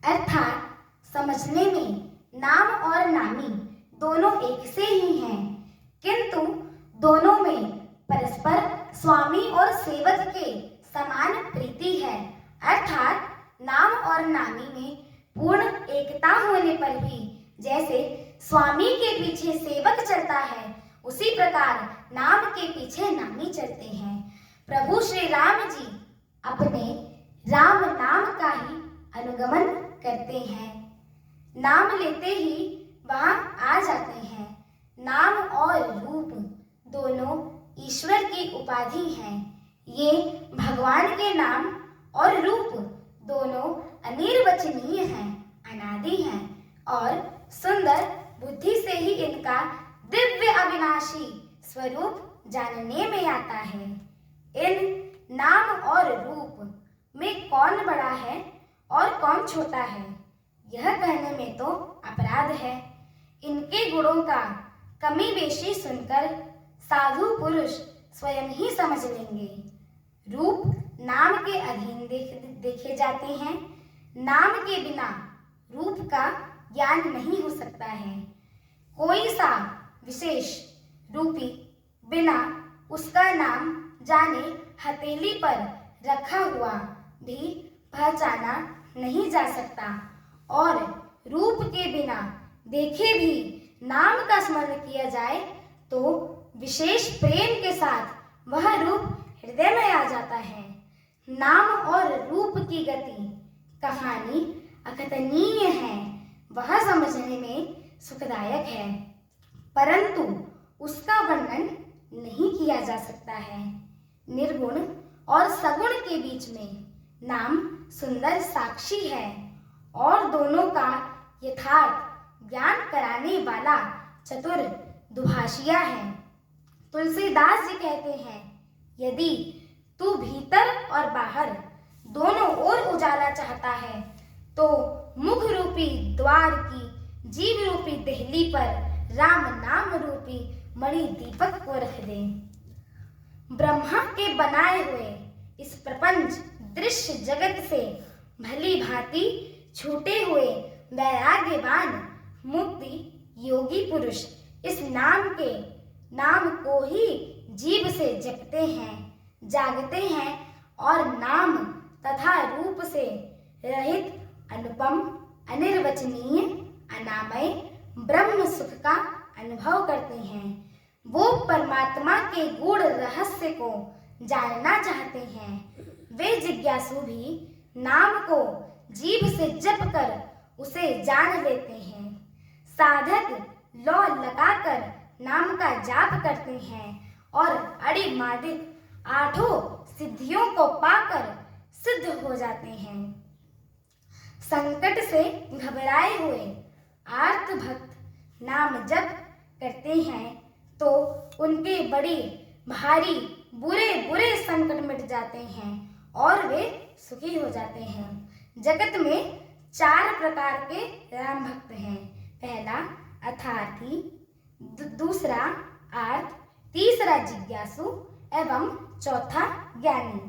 अर्थात समझने में नाम और नामी दोनों एक से ही हैं, किंतु दोनों में परस्पर स्वामी और सेवक के समान प्रीति है। अर्थात नाम और नामी में पूर्ण एकता होने पर भी जैसे स्वामी के पीछे सेवक चलता है, उसी प्रकार नाम के पीछे नामी चलते हैं। प्रभु श्री राम जी अपने राम नाम का ही अनुगमन करते हैं। नाम लेते ही वहां आ जाते हैं। नाम और रूप दोनों ईश्वर की उपाधि हैं। ये भगवान के नाम और रूप दोनों अनिर्वचनीय हैं, अनादि हैं और सुंदर बुद्धि से ही इनका दिव्य अविनाशी स्वरूप जानने में आता है। इन नाम और रूप में कौन बड़ा है और कौन छोटा है, यह कहने में तो अपराध है। इनके गुणों का कमी बेशी सुनकर साधु पुरुष स्वयं ही समझ लेंगे। रूप नाम के अधीन देखे जाते हैं। नाम के बिना रूप का ज्ञान नहीं हो सकता है। कोई सा विशेष रूपी बिना उसका नाम जाने हथेली पर रखा हुआ भी पहचाना नहीं जा सकता और रूप के बिना देखे भी नाम का स्मरण किया जाए तो विशेष प्रेम के साथ वह रूप हृदय में आ जाता है। नाम और रूप की गति कहानी अकथनीय है, वह समझने में सुखदायक है, परंतु उसका वर्णन नहीं किया जा सकता है। निर्गुण और सगुण के बीच में नाम सुंदर साक्षी है और दोनों का यथार्थ ज्ञान कराने वाला चतुर दुभाषिया है। तुलसीदास जी कहते हैं, यदि तू भीतर और बाहर दोनों ओर उजाला चाहता है तो मुख रूपी द्वार की जीव रूपी देहली पर राम नाम रूपी मणि दीपक को रख दे। ब्रह्मा के बनाए हुए इस प्रपंच दृश्य जगत से भली भांति छूटे हुए वैराग्यवान मुक्ति योगी पुरुष इस नाम को ही जीभ से जपते हैं, जागते हैं और नाम तथा रूप से रहित अनुपम अनिर्वचनीय अनामय ब्रह्म सुख का अनुभव करते हैं। वो परमात्मा के गूढ़ रहस्य को जानना चाहते हैं। वे जिज्ञासु भी नाम को जीभ से जप कर उसे जान लेते हैं। साधक लौ लगाकर नाम का जाप करते हैं और अड़िमादिक आठों सिद्धियों को पाकर सिद्ध हो जाते हैं। संकट से घबराए हुए आर्त भक्त नाम जप करते हैं तो उनके बड़े भारी बुरे संकट मिट जाते हैं और वे सुखी हो जाते हैं। जगत में 4 प्रकार के राम भक्त हैं। पहला अर्थार्थी, दूसरा आर्त, तीसरा जिज्ञासु एवं चौथा ज्ञानी।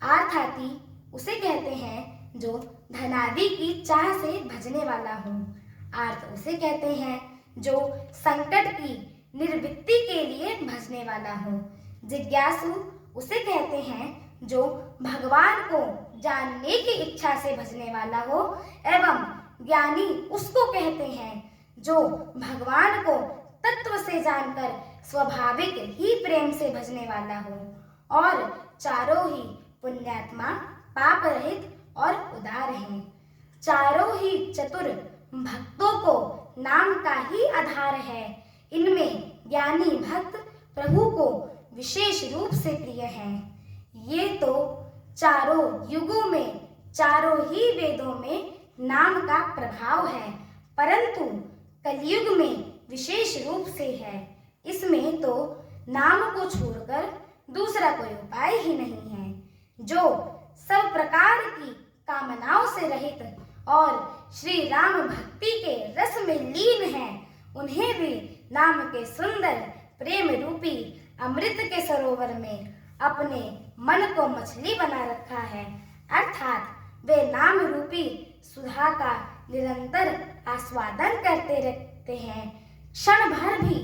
अर्थार्थी उसे कहते हैं जो धनादि की चाह से भजने वाला हो। आर्त उसे कहते हैं जो संकट की निर्वृत्ति के लिए भजने वाला हो। जिज्ञासु उसे कहते हैं जो भगवान को जानने की इच्छा से भजने वाला हो एवं ज्ञानी उसको कहते हैं जो भगवान को तत्व से जानकर स्वाभाविक ही प्रेम से भजने वाला हो। और चारों ही पुण्यात्मा, पाप रहित और उदार हैं। चारों ही चतुर भक्तों को नाम का ही आधार है। इनमें ज्ञानी भक्त प्रभु को विशेष रूप से प्रिय हैं। ये तो चारों युगों में, चारों ही वेदों में नाम का प्रभाव है, परंतु कलयुग में विशेष रूप से है। इसमें तो नाम को छोड़कर दूसरा कोई उपाय ही नहीं है। जो सब प्रकार की कामनाओं से रहित और श्री राम भक्ति के रस में लीन हैं, उन्हें भी नाम के सुंदर प्रेम रूपी अमृत के सरोवर में अपने मन को मछली बना रखा है, अर्थात वे नाम रूपी सुधा का निरंतर आस्वादन करते रहते हैं, क्षण भर भी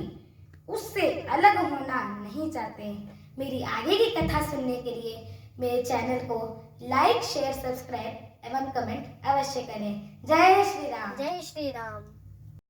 उससे अलग होना नहीं चाहते। मेरी आगे की कथा सुनने के लिए मेरे चैनल को लाइक, शेयर, सब्सक्राइब एवं कमेंट अवश्य करें। जय श्री राम। जय श्री राम।